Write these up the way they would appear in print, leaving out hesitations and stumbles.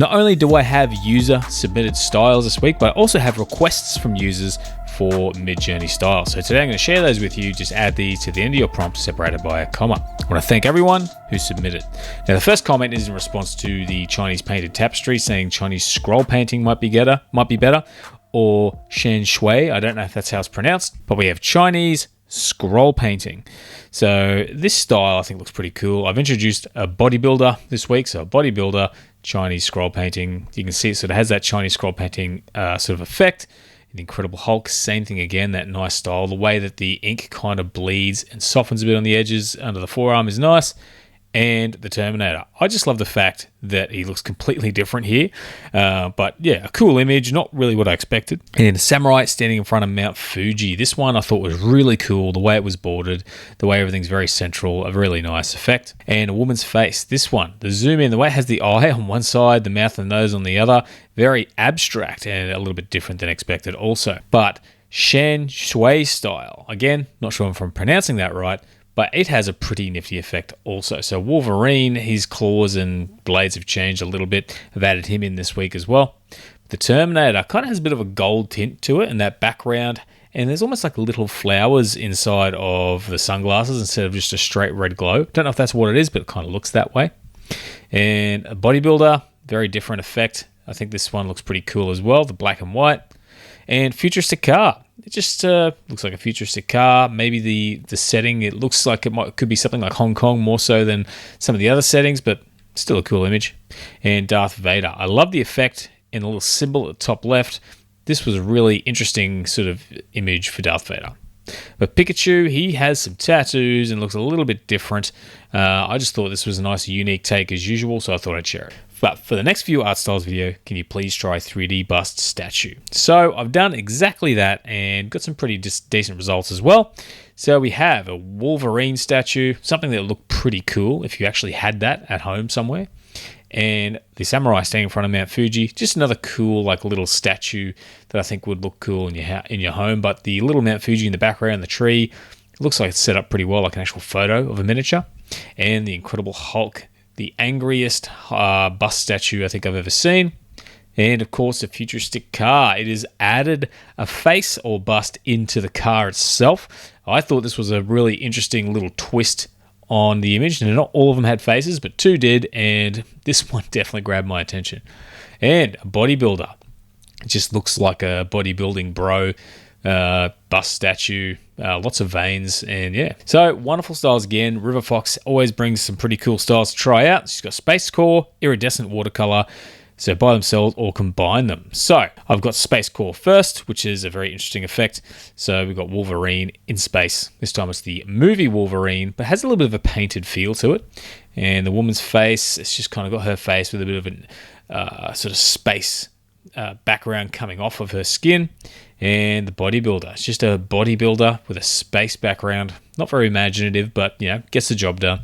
Not only do I have user submitted styles this week, but I also have requests from users for Midjourney Style. So today I'm going to share those with you. Just add these to the end of your prompt separated by a comma. I want to thank everyone who submitted. Now the first comment is in response to the Chinese painted tapestry, saying Chinese scroll painting might be better, or Shan Shui. I don't know if that's how it's pronounced, but we have Chinese scroll painting. So this style I think looks pretty cool. I've introduced a bodybuilder this week, so a bodybuilder Chinese scroll painting. You can see it sort of has that Chinese scroll painting sort of effect. The Incredible Hulk, same thing again, that nice style. The way that the ink kind of bleeds and softens a bit on the edges under the forearm is nice. And the Terminator. I just love the fact that he looks completely different here. But yeah, a cool image, not really what I expected. And Samurai standing in front of Mount Fuji. This one I thought was really cool, the way it was bordered, the way everything's very central, a really nice effect. And a woman's face. This one, the zoom in, the way it has the eye on one side, the mouth and nose on the other, very abstract and a little bit different than expected also. But Shan Shui style, again, not sure if I'm pronouncing that right, but it has a pretty nifty effect also. So Wolverine, his claws and blades have changed a little bit. I've added him in this week as well. The Terminator kind of has a bit of a gold tint to it in that background. And there's almost like little flowers inside of the sunglasses instead of just a straight red glow. Don't know if that's what it is, but it kind of looks that way. And a bodybuilder, very different effect. I think this one looks pretty cool as well, the black and white. And futuristic car. It just looks like a futuristic car. Maybe the setting, it looks like could be something like Hong Kong more so than some of the other settings, but still a cool image. And Darth Vader. I love the effect in the little symbol at the top left. This was a really interesting sort of image for Darth Vader. But Pikachu, he has some tattoos and looks a little bit different. I just thought this was a nice, unique take as usual, so I thought I'd share it. But for the next View Art Styles video, can you please try 3D bust statue? So I've done exactly that and got some pretty decent results as well. So we have a Wolverine statue, something that looked pretty cool if you actually had that at home somewhere. And the samurai standing in front of Mount Fuji, just another cool like little statue that I think would look cool in your home. But the little Mount Fuji in the background, the tree, it looks like it's set up pretty well, like an actual photo of a miniature. And the Incredible Hulk, the angriest bust statue I think I've ever seen. And of course, the futuristic car. It has added a face or bust into the car itself. I thought this was a really interesting little twist on the image. And not all of them had faces, but two did. And this one definitely grabbed my attention. And a bodybuilder. It just looks like a bodybuilding bro bust statue, lots of veins, and yeah. So wonderful styles again. River Fox always brings some pretty cool styles to try out. She's got Spacecore, Iridescent Watercolor, so by themselves or combine them. So I've got Spacecore first, which is a very interesting effect. So we've got Wolverine in space. This time it's the movie Wolverine, but has a little bit of a painted feel to it. And the woman's face, it's just kind of got her face with a bit of a sort of space background coming off of her skin. And the bodybuilder, it's just a bodybuilder with a space background. Not very imaginative, but you know, gets the job done.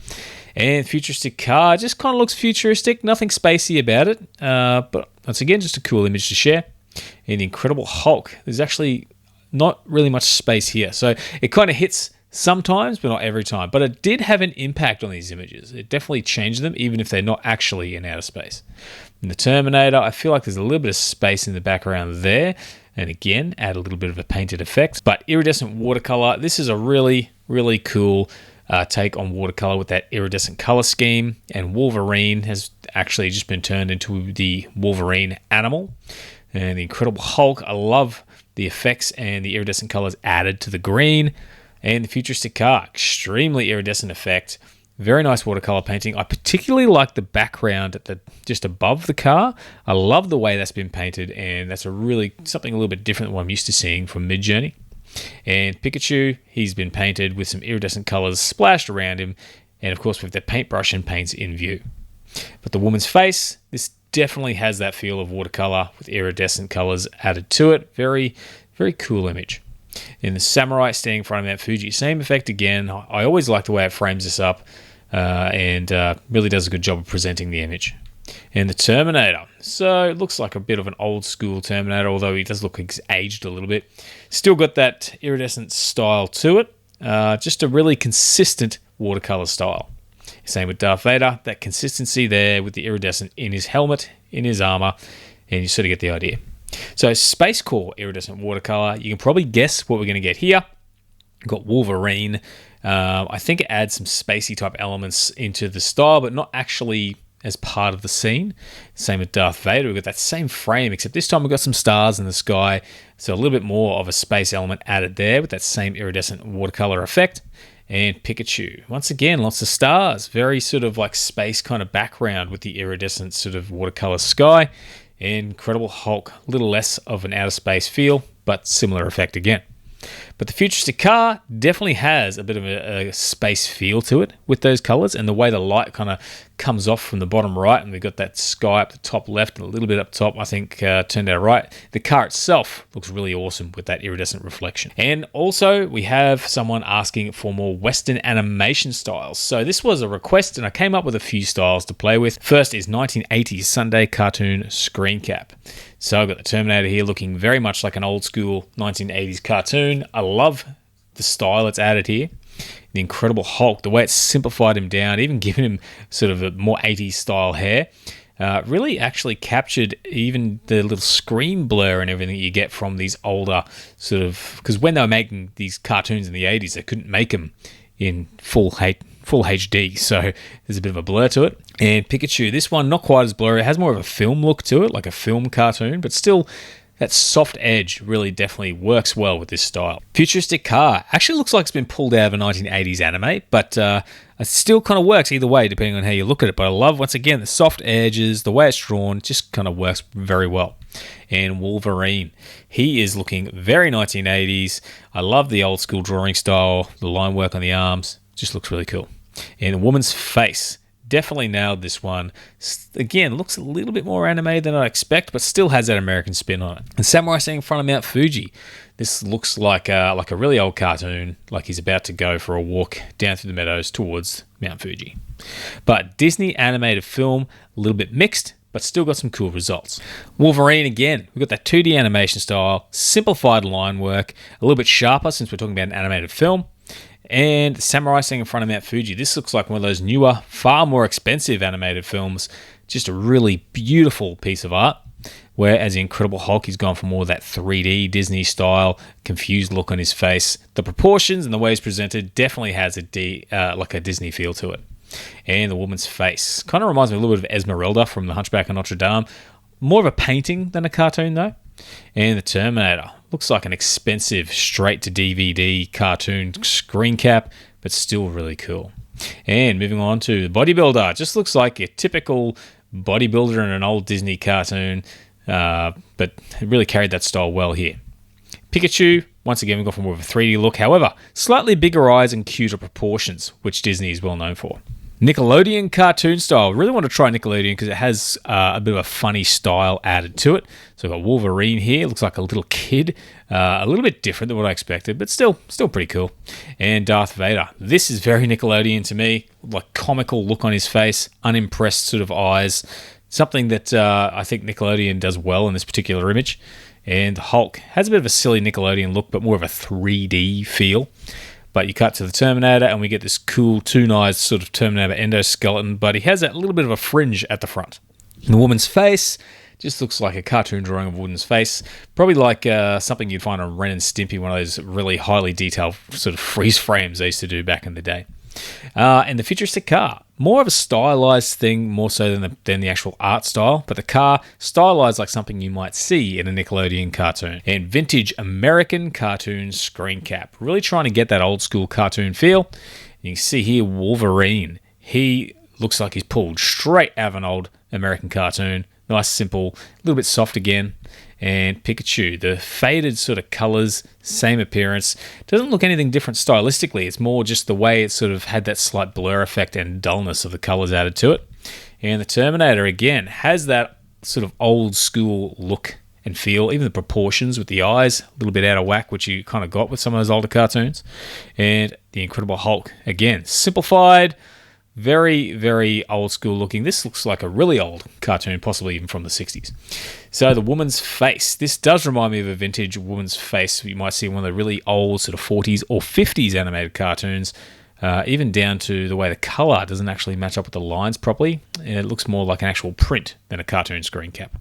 And futuristic car just kind of looks futuristic, nothing spacey about it. But once again, just a cool image to share. And the Incredible Hulk, there's actually not really much space here. So it kind of hits sometimes, but not every time. But it did have an impact on these images. It definitely changed them, even if they're not actually in outer space. In the Terminator, I feel like there's a little bit of space in the background there. And again, add a little bit of a painted effect. But iridescent watercolor, this is a really, really cool take on watercolor with that iridescent color scheme. And Wolverine has actually just been turned into the Wolverine animal. And the Incredible Hulk, I love the effects and the iridescent colors added to the green. And the futuristic car, extremely iridescent effect. Very nice watercolor painting. I particularly like the background at just above the car. I love the way that's been painted, and that's something a little bit different than what I'm used to seeing from Midjourney. And Pikachu, he's been painted with some iridescent colors splashed around him, and of course with the paintbrush and paints in view. But the woman's face, this definitely has that feel of watercolor with iridescent colors added to it. Very, very cool image. In the samurai standing in front of Mount Fuji, same effect again. I always like the way it frames this up. And really does a good job of presenting the image. And the Terminator. So it looks like a bit of an old school Terminator, although he does look aged a little bit. Still got that iridescent style to it. Just a really consistent watercolor style. Same with Darth Vader, that consistency there with the iridescent in his helmet, in his armor, and you sort of get the idea. So Spacecore iridescent watercolor, you can probably guess what we're going to get here. We've got Wolverine. I think it adds some spacey type elements into the style, but not actually as part of the scene. Same with Darth Vader. We've got that same frame, except this time we've got some stars in the sky. So a little bit more of a space element added there with that same iridescent watercolor effect. And Pikachu. Once again, lots of stars. Very sort of like space kind of background with the iridescent sort of watercolor sky. Incredible Hulk. A little less of an outer space feel, but similar effect again. But the futuristic car definitely has a bit of a space feel to it with those colors, and the way the light kind of comes off from the bottom right, and we've got that sky up the top left and a little bit up top, I think turned out right. The car itself looks really awesome with that iridescent reflection. And also we have someone asking for more Western animation styles. So this was a request and I came up with a few styles to play with. First is 1980s Sunday cartoon Screencap. So I've got the Terminator here looking very much like an old school 1980s cartoon. I love the style it's added here. The Incredible Hulk, the way it's simplified him down, even giving him sort of a more 80s style hair, really actually captured even the little screen blur and everything you get from these older sort of, because when they were making these cartoons in the 80s, they couldn't make them in full HD, so there's a bit of a blur to it. And Pikachu, this one not quite as blurry, it has more of a film look to it, like a film cartoon, but still that soft edge really definitely works well with this style. Futuristic car actually looks like it's been pulled out of a 1980s anime, but it still kind of works either way depending on how you look at it. But I love, once again, the soft edges, the way it's drawn, just kind of works very well. And Wolverine, he is looking very 1980s. I love the old school drawing style, the line work on the arms, just looks really cool. And a woman's face, definitely nailed this one. Again, looks a little bit more anime than I expect, but still has that American spin on it. And Samurai sitting in front of Mount Fuji. This looks like a really old cartoon, like he's about to go for a walk down through the meadows towards Mount Fuji. But Disney animated film, a little bit mixed, but still got some cool results. Wolverine, again, we've got that 2D animation style, simplified line work, a little bit sharper since we're talking about an animated film. And Samurai sitting in front of Mount Fuji. This looks like one of those newer, far more expensive animated films. Just a really beautiful piece of art. Whereas the Incredible Hulk, he's gone for more of that 3D Disney style, confused look on his face. The proportions and the way he's presented definitely has like a Disney feel to it. And the woman's face kind of reminds me a little bit of Esmeralda from The Hunchback of Notre Dame. More of a painting than a cartoon though. And the Terminator looks like an expensive straight-to-DVD cartoon screen cap, but still really cool. And moving on to the bodybuilder, just looks like a typical bodybuilder in an old Disney cartoon, but it really carried that style well here. Pikachu, once again, we've got for more of a 3D look, however, slightly bigger eyes and cuter proportions, which Disney is well known for. Nickelodeon cartoon style. Really want to try Nickelodeon because it has a bit of a funny style added to it. So we've got Wolverine here. Looks like a little kid. A little bit different than what I expected, but still pretty cool. And Darth Vader. This is very Nickelodeon to me. Like comical look on his face. Unimpressed sort of eyes. Something that I think Nickelodeon does well in this particular image. And Hulk has a bit of a silly Nickelodeon look, but more of a 3D feel. But you cut to the Terminator and we get this cool toon-eyed sort of Terminator endoskeleton, but he has that little bit of a fringe at the front. And the woman's face just looks like a cartoon drawing of a woman's face. Probably like something you'd find on Ren and Stimpy, one of those really highly detailed sort of freeze frames they used to do back in the day. And the futuristic car, more of a stylized thing, more so than the actual art style, but the car stylized like something you might see in a Nickelodeon cartoon. And vintage American cartoon screen cap, really trying to get that old school cartoon feel. You can see here Wolverine, he looks like he's pulled straight out of an old American cartoon. Nice, simple, a little bit soft again. And Pikachu, the faded sort of colors, same appearance. Doesn't look anything different stylistically. It's more just the way it sort of had that slight blur effect and dullness of the colors added to it. And the Terminator, again, has that sort of old school look and feel. Even the proportions with the eyes, a little bit out of whack, which you kind of got with some of those older cartoons. And the Incredible Hulk, again, simplified, very, very old school looking. This looks like a really old cartoon, possibly even from the 60s. So the woman's face. This does remind me of a vintage woman's face you might see in one of the really old sort of 40s or 50s animated cartoons. even down to the way the color doesn't actually match up with the lines properly. It looks more like an actual print than a cartoon screen cap.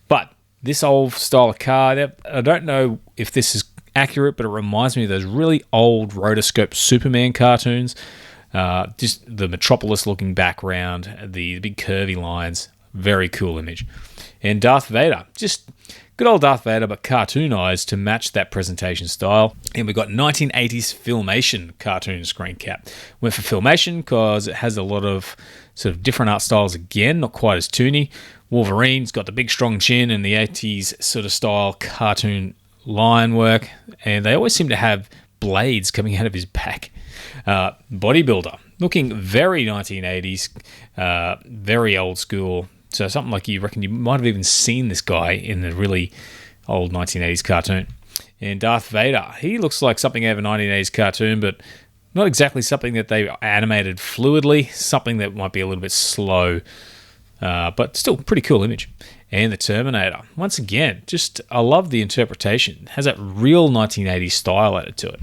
But this old style of card, I don't know if this is accurate, but it reminds me of those really old rotoscope Superman cartoons. Just the Metropolis looking background, the big curvy lines, very cool image. And Darth Vader, just good old Darth Vader, but cartoonized to match that presentation style. And we've got 1980s Filmation cartoon screen cap. Went for Filmation because it has a lot of sort of different art styles again, not quite as toony. Wolverine's got the big strong chin and the 80s sort of style cartoon line work, and they always seem to have blades coming out of his back. Bodybuilder, looking very 1980s, very old school. So something like you reckon you might have even seen this guy in the really old 1980s cartoon. And Darth Vader, he looks like something out of a 1980s cartoon, but not exactly something that they animated fluidly, something that might be a little bit slow, but still pretty cool image. And the Terminator, once again, I love the interpretation. It has that real 1980s style added to it.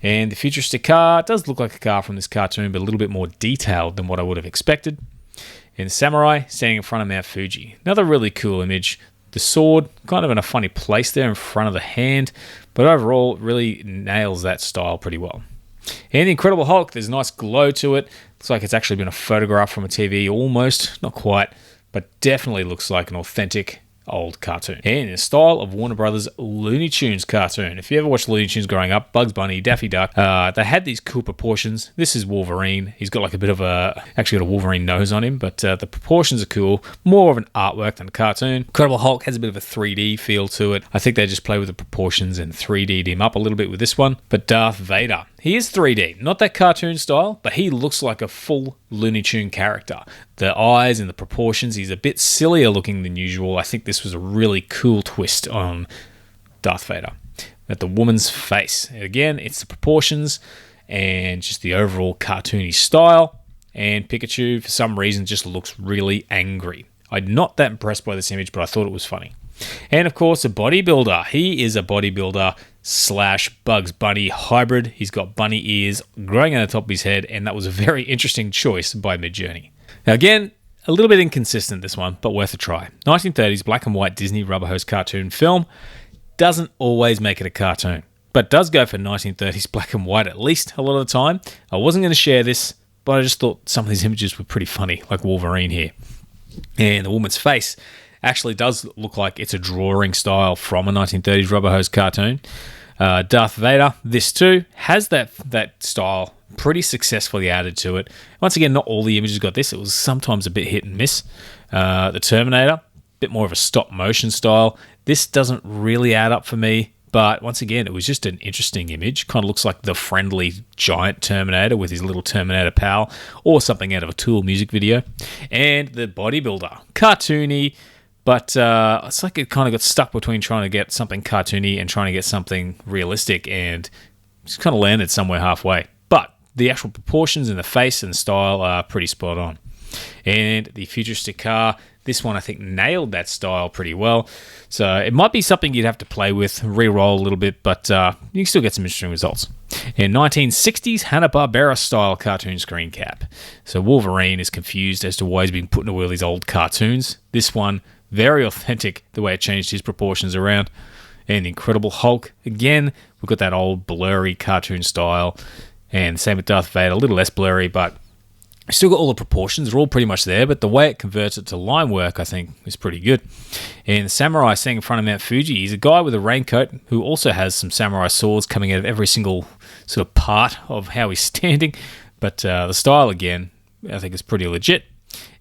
And the futuristic car does look like a car from this cartoon, but a little bit more detailed than what I would have expected. And Samurai standing in front of Mount Fuji. Another really cool image. The sword kind of in a funny place there in front of the hand, but overall it really nails that style pretty well. And the Incredible Hulk, there's a nice glow to it. Looks like it's actually been a photograph from a TV almost, not quite, but definitely looks like an authentic old cartoon. And in the style of Warner Brothers Looney Tunes cartoon. If you ever watched Looney Tunes growing up, Bugs Bunny, Daffy Duck, they had these cool proportions. This is Wolverine. He's got like a bit of actually got a Wolverine nose on him, but the proportions are cool. More of an artwork than a cartoon. Incredible Hulk has a bit of a 3D feel to it. I think they just play with the proportions and 3D'd him up a little bit with this one. But Darth Vader, he is 3D. Not that cartoon style, but he looks like a full Looney Tune character. The eyes and the proportions, he's a bit sillier looking than usual. I think this was a really cool twist on Darth Vader. At the woman's face, again, it's the proportions and just the overall cartoony style. And Pikachu, for some reason, just looks really angry. I'm not that impressed by this image, but I thought it was funny. And of course, a bodybuilder. He is a bodybuilder / Bugs Bunny hybrid. He's got bunny ears growing out the top of his head, and that was a very interesting choice by Midjourney. Now again, a little bit inconsistent this one, but worth a try. 1930s black and white Disney rubber hose cartoon film doesn't always make it a cartoon, but does go for 1930s black and white at least a lot of the time. I wasn't going to share this, but I just thought some of these images were pretty funny, like Wolverine here. And the woman's face actually does look like it's a drawing style from a 1930s rubber hose cartoon. Darth Vader, this too, has that style pretty successfully added to it. Once again, not all the images got this. It was sometimes a bit hit and miss. The Terminator, a bit more of a stop motion style. This doesn't really add up for me, but once again, it was just an interesting image. Kind of looks like the friendly giant Terminator with his little Terminator pal, or something out of a Tool music video. And the bodybuilder, cartoony, but it's like it kind of got stuck between trying to get something cartoony and trying to get something realistic, and just kind of landed somewhere halfway. But the actual proportions and the face and style are pretty spot on. And the futuristic car, this one I think nailed that style pretty well. So it might be something you'd have to play with, re-roll a little bit, but you can still get some interesting results. In 1960s Hanna-Barbera style cartoon screen cap. So Wolverine is confused as to why he's been put into all these old cartoons. This one, very authentic, the way it changed his proportions around. And the Incredible Hulk, again, we've got that old blurry cartoon style. And same with Darth Vader, a little less blurry, but still got all the proportions. They're all pretty much there, but the way it converts it to line work, I think, is pretty good. And the samurai standing in front of Mount Fuji, he's a guy with a raincoat who also has some samurai swords coming out of every single sort of part of how he's standing. But the style, again, I think is pretty legit.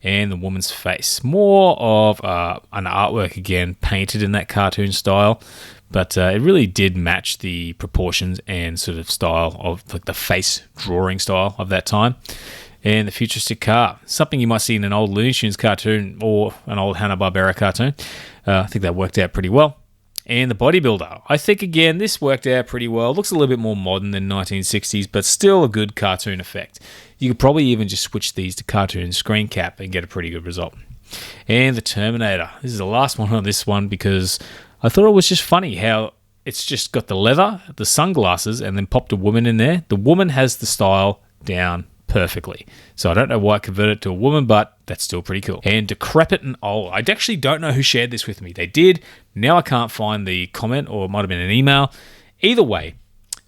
And the woman's face, more of an artwork, again, painted in that cartoon style. But it really did match the proportions and sort of style of like the face drawing style of that time. And the futuristic car, something you might see in an old Looney Tunes cartoon or an old Hanna-Barbera cartoon. I think that worked out pretty well. And the bodybuilder, I think, again, this worked out pretty well. Looks a little bit more modern than 1960s, but still a good cartoon effect. You could probably even just switch these to cartoon screen cap and get a pretty good result. And the Terminator. This is the last one on this one because I thought it was just funny how it's just got the leather, the sunglasses, and then popped a woman in there. The woman has the style down perfectly. So I don't know why I converted it to a woman, but that's still pretty cool. And Decrepit and Old. I actually don't know who shared this with me. They did. Now I can't find the comment, or it might have been an email. Either way,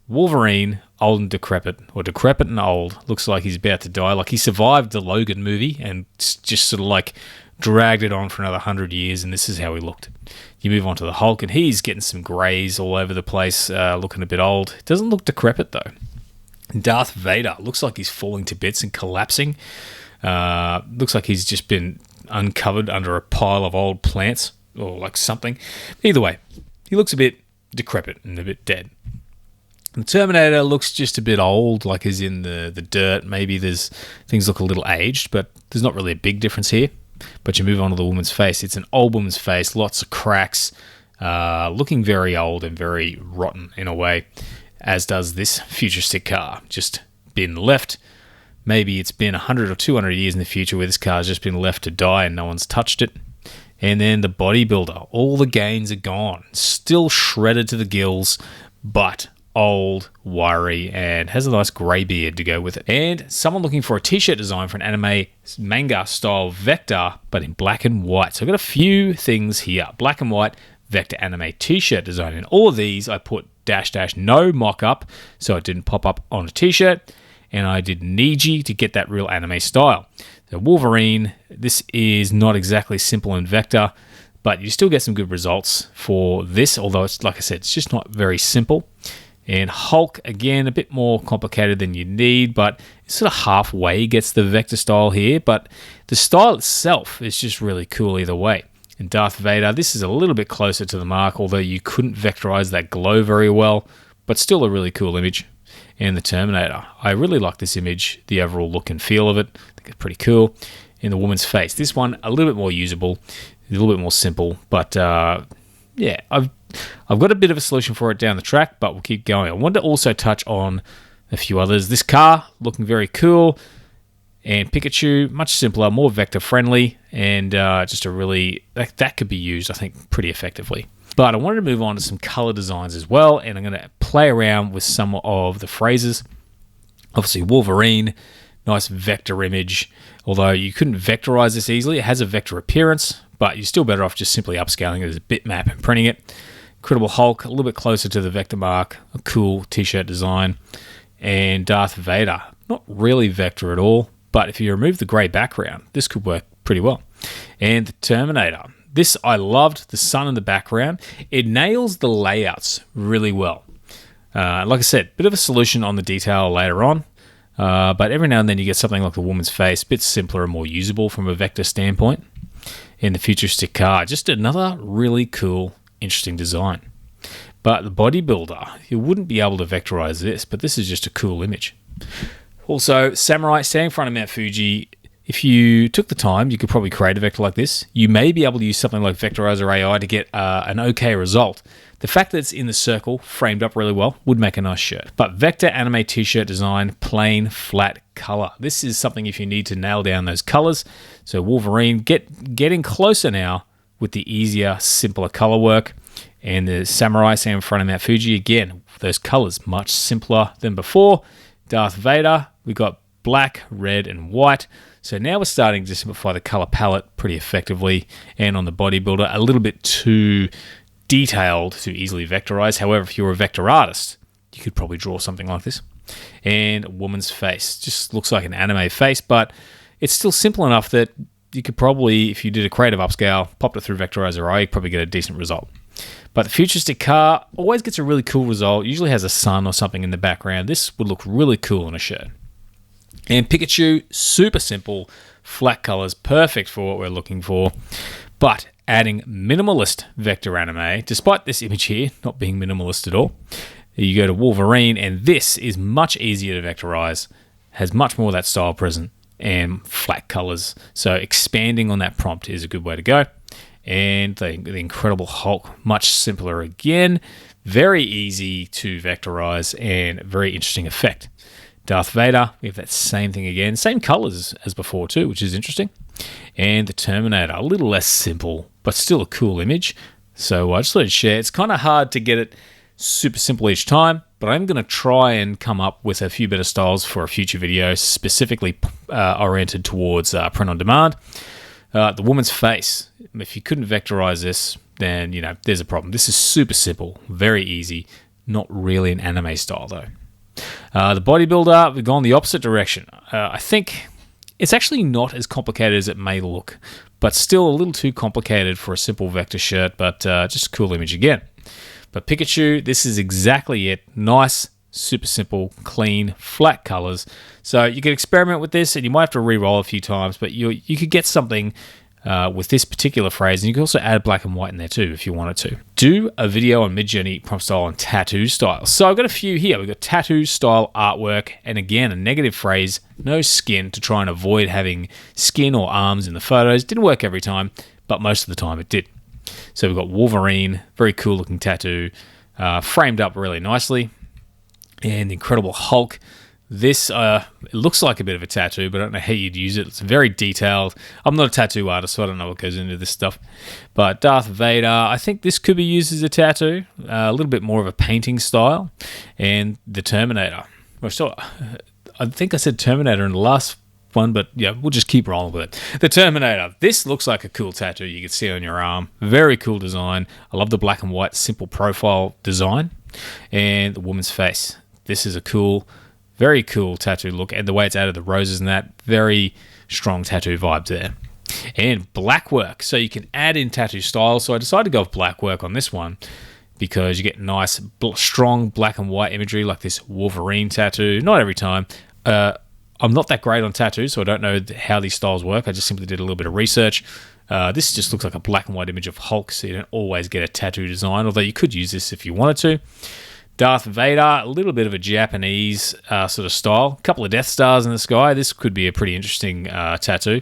Wolverine, old and decrepit, or decrepit and old, looks like he's about to die. Like he survived the Logan movie and just sort of like dragged it on for another 100 years, and this is how he looked. You move on to the Hulk, and he's getting some grays all over the place, looking a bit old. Doesn't look decrepit, though. Darth Vader looks like he's falling to bits and collapsing. Looks like he's just been uncovered under a pile of old plants or like something. Either way, he looks a bit decrepit and a bit dead. The Terminator looks just a bit old, like he's in the dirt. Maybe things look a little aged, but there's not really a big difference here. But you move on to the woman's face. It's an old woman's face, lots of cracks, looking very old and very rotten in a way, as does this futuristic car. Just been left. Maybe it's been 100 or 200 years in the future where this car's just been left to die and no one's touched it. And then the bodybuilder. All the gains are gone. Still shredded to the gills, but old, wiry, and has a nice grey beard to go with it. And someone looking for a t-shirt design for an anime manga style vector, but in black and white. So I've got a few things here. Black and white vector anime t-shirt design. And all of these I put -- no mock-up, so it didn't pop up on a t-shirt. And I did niji to get that real anime style. The Wolverine, this is not exactly simple in vector, but you still get some good results for this, although it's, like I said, it's just not very simple. And Hulk, again, a bit more complicated than you need, but it sort of halfway gets the vector style here, but the style itself is just really cool either way. And Darth Vader, this is a little bit closer to the mark, although you couldn't vectorize that glow very well, but still a really cool image. And the Terminator, I really like this image, the overall look and feel of it. I think it's pretty cool. In the woman's face, this one a little bit more usable, a little bit more simple, but yeah, I've got a bit of a solution for it down the track, but we'll keep going. I want to also touch on a few others. This car, looking very cool. And Pikachu, much simpler, more vector friendly, and just a really, that could be used, I think, pretty effectively. But I wanted to move on to some color designs as well, and I'm going to play around with some of the phrases. Obviously, Wolverine, nice vector image, although you couldn't vectorize this easily. It has a vector appearance, but you're still better off just simply upscaling it as a bitmap and printing it. Incredible Hulk, a little bit closer to the vector mark, a cool t-shirt design. And Darth Vader, not really vector at all, but if you remove the grey background, this could work pretty well. And the Terminator, this I loved, the sun in the background. It nails the layouts really well. Like I said, bit of a solution on the detail later on, but every now and then you get something like the woman's face, a bit simpler and more usable from a vector standpoint. In the futuristic car, just another really cool, interesting design. But the bodybuilder, you wouldn't be able to vectorize this, but this is just a cool image. Also, Samurai standing in front of Mount Fuji. If you took the time, you could probably create a vector like this. You may be able to use something like Vectorizer AI to get an okay result. The fact that it's in the circle, framed up really well, would make a nice shirt. But vector anime t-shirt design, plain, flat color. This is something if you need to nail down those colors. So Wolverine, getting closer now with the easier, simpler color work. And the Samurai standing in front of Mount Fuji, again, those colors much simpler than before. Darth Vader, we got black, red, and white. So now we're starting to simplify the color palette pretty effectively. And on the bodybuilder, a little bit too detailed to easily vectorize. However, if you're a vector artist, you could probably draw something like this. And a woman's face, just looks like an anime face, but it's still simple enough that you could probably, if you did a creative upscale, popped it through Vectorizer AI, you'd probably get a decent result. But the futuristic car always gets a really cool result, usually has a sun or something in the background. This would look really cool in a shirt. And Pikachu, super simple, flat colors, perfect for what we're looking for. But adding minimalist vector anime, despite this image here not being minimalist at all, you go to Wolverine, and this is much easier to vectorize, has much more of that style present, and flat colors. So expanding on that prompt is a good way to go. And the Incredible Hulk, much simpler again, very easy to vectorize, and very interesting effect. Darth Vader, we have that same thing again, same colors as before too, which is interesting. And the Terminator, a little less simple, but still a cool image. So I just thought I'd share. It's kind of hard to get it super simple each time, but I'm going to try and come up with a few better styles for a future video, specifically oriented towards print on demand. The woman's face. If you couldn't vectorize this, then there's a problem. This is super simple, very easy. Not really an anime style though. The bodybuilder, we've gone the opposite direction. I think it's actually not as complicated as it may look, but still a little too complicated for a simple vector shirt, but just a cool image again. But Pikachu, this is exactly it. Nice, super simple, clean, flat colors. So you can experiment with this, and you might have to re-roll a few times, but you could get something with this particular phrase, and you can also add black and white in there too if you wanted to. Do a video on Midjourney Prompt Style and tattoo style. So I've got a few here. We've got tattoo style artwork, and again, a negative phrase, no skin, to try and avoid having skin or arms in the photos. Didn't work every time, but most of the time it did. So we've got Wolverine, very cool looking tattoo, framed up really nicely, and the Incredible Hulk. This it looks like a bit of a tattoo, but I don't know how you'd use it. It's very detailed. I'm not a tattoo artist, so I don't know what goes into this stuff. But Darth Vader, I think this could be used as a tattoo. A little bit more of a painting style. And the Terminator. I think I said Terminator in the last one, but yeah, we'll just keep rolling with it. The Terminator. This looks like a cool tattoo you can see on your arm. Very cool design. I love the black and white simple profile design. And the woman's face. This is a cool, very cool tattoo look, and the way it's added the roses and that, very strong tattoo vibes there. And Blackwork, so you can add in tattoo styles. So I decided to go with Blackwork on this one because you get nice, strong black and white imagery like this Wolverine tattoo. Not every time. I'm not that great on tattoos, so I don't know how these styles work. I just simply did a little bit of research. This just looks like a black and white image of Hulk, so you don't always get a tattoo design, although you could use this if you wanted to. Darth Vader, a little bit of a Japanese sort of style. A couple of Death Stars in the sky. This could be a pretty interesting tattoo.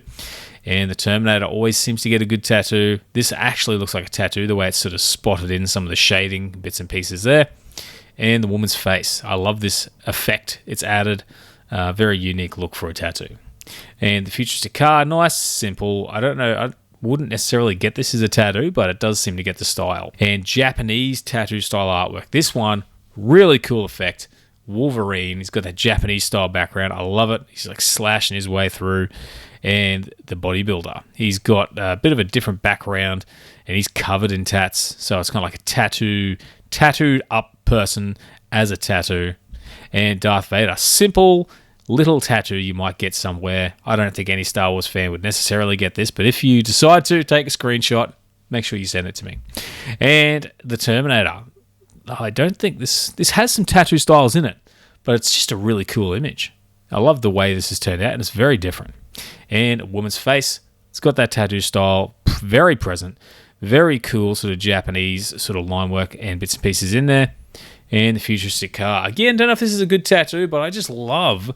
And the Terminator always seems to get a good tattoo. This actually looks like a tattoo, the way it's sort of spotted in some of the shading bits and pieces there. And the woman's face. I love this effect it's added. Very unique look for a tattoo. And the futuristic car, nice, simple. I don't know. I wouldn't necessarily get this as a tattoo, but it does seem to get the style. And Japanese tattoo style artwork. This one, really cool effect. Wolverine, he's got that Japanese style background. I love it. He's like slashing his way through. And the bodybuilder, he's got a bit of a different background, and he's covered in tats. So it's kind of like a tattooed up person as a tattoo. And Darth Vader, simple little tattoo you might get somewhere. I don't think any Star Wars fan would necessarily get this, but if you decide to take a screenshot, make sure you send it to me. And the Terminator. I don't think this has some tattoo styles in it, but it's just a really cool image. I love the way this has turned out, and it's very different. And a woman's face, it's got that tattoo style, very present, very cool sort of Japanese sort of line work and bits and pieces in there. And the futuristic car. Again, don't know if this is a good tattoo, but I just love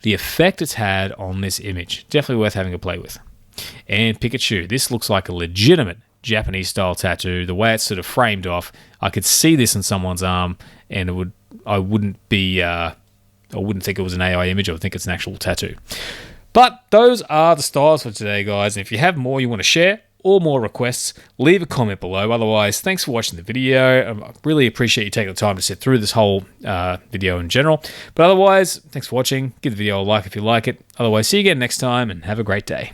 the effect it's had on this image. Definitely worth having a play with. And Pikachu, this looks like a legitimate Japanese style tattoo. The way it's sort of framed off, I could see this in someone's arm, and I wouldn't think it was an AI image. I would think it's an actual tattoo. But those are the styles for today, guys. And if you have more you want to share or more requests, leave a comment below. Otherwise, thanks for watching the video. I really appreciate you taking the time to sit through this whole video in general. But otherwise, thanks for watching. Give the video a like if you like it. Otherwise, see you again next time, and have a great day.